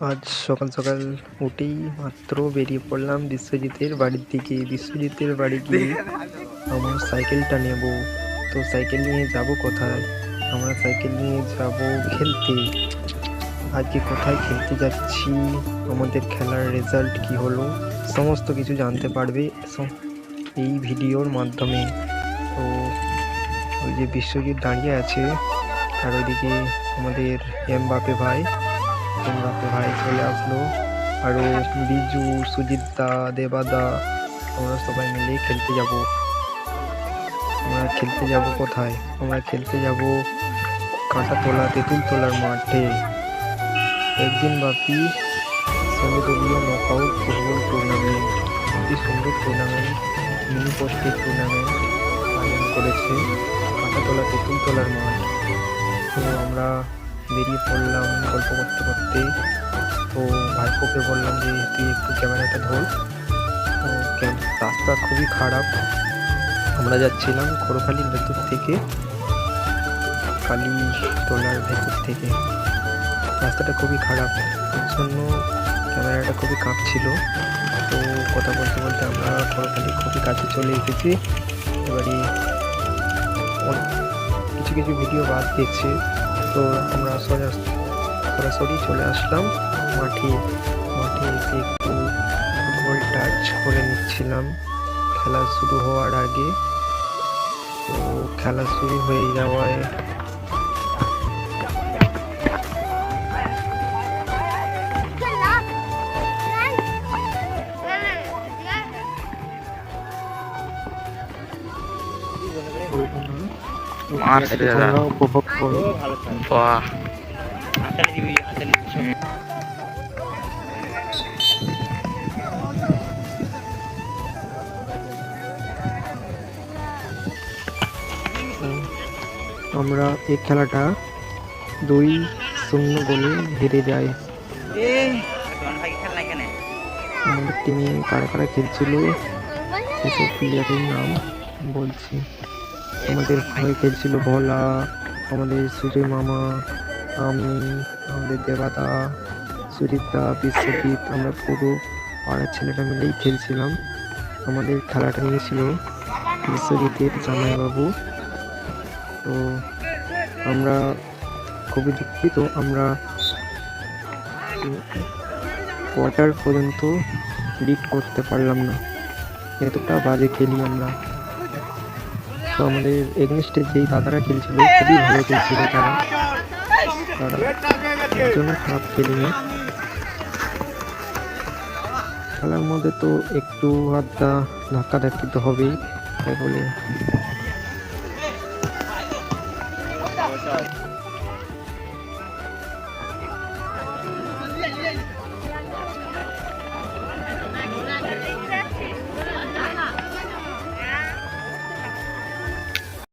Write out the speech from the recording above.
আজ সকাল সকাল উঠেই মাত্র বেরিয়ে পড়লাম বিশ্বজিতের বাড়ির দিকে। বিশ্বজিতের বাড়ি গিয়ে আমার সাইকেলটা নেব। তো সাইকেল নিয়ে যাব কোথায়? আমরা সাইকেল নিয়ে যাব খেলতে। আজকে কোথায় খেলতে যাচ্ছি, আমাদের খেলার রেজাল্ট কি হলো, সমস্ত কিছু জানতে পারবে এই ভিডিওর মাধ্যমে। তো ওই যে বিশ্বজিৎ দাঁড়িয়ে আছে, আর ওইদিকে আমাদের এমবাপে ভাই চলে আসলো, আরও বিজু, সুজিতদা, দেবাদা, আমরা সবাই মিলে খেলতে যাব। আমরা খেলতে যাব কোথায়? আমরা খেলতে যাব কাঁটাতলা তেঁতুলতলার মাঠে। একদিন ব্যাপী ষোলোদলীয় নকআউট ফুটবল টুর্নামেন্ট, একটি সুন্দর টুর্নামেন্ট, মিনি পোস্টের টুর্নামেন্ট আয়োজন করেছে কাঁটাতলা তেঁতুলতলার মাঠ। তো আমরা বেরিয়ে পড়লাম গল্প করতে করতে। তো ভাইপোকে বললাম যে তুই একটু ক্যামেরাটা ধর। তো রাস্তা খুবই খারাপ, আমরা যাচ্ছিলাম খড়খালির ভেতর থেকে কালীতলার ভেতর থেকে। রাস্তাটা খুবই খারাপ, তার জন্য ক্যামেরাটা খুবই কাঁপছিল। তো কথা বলতে বলতে আমরা খড়খালি খুবই কাছে চলে এসেছি। এবারে কিছু কিছু ভিডিও বাদ দিচ্ছে, তো আমরা সরাসরি চলে আসলাম মাঠে এসে একটু ফুটবল টাচ করে নিচ্ছিলাম খেলা শুরু হওয়ার আগে। তো খেলা শুরু হয়ে যাওয়ায় উপভোগ করো। আমরা এই খেলাটা 2-0 গোলে হেরে যাই। আমাদের টিমে কারা কারা খেলছিল সেসব প্লেয়ারের নাম বলছি। আমাদের হয়ে খেলছিল ভোলা, আমাদের সুজয় মামা, আমি, আমাদের দেবাদা, সুজিতদা, বিশ্বজিৎ, আমরা পুরো পাড়ার ছেলেটা মিলেই খেলছিলাম। আমাদের খেলাটা নিয়েছিল বিশ্বজিতের জামাইবাবু। তো আমরা খুবই দুঃখিত, আমরা কোয়ার্টার পর্যন্ত লিড করতে পারলাম না, এতটা বাজে খেলি আমরা। তো আমাদের এগেনস্টে যেই দাদারা খেলছিল খুবই ভালো খেলছিল, তারা জন্য খারাপ খেলিনি। খেলার মধ্যে তো একটু আধা ধাক্কাধাক্কি তো হবেই, তাই বলে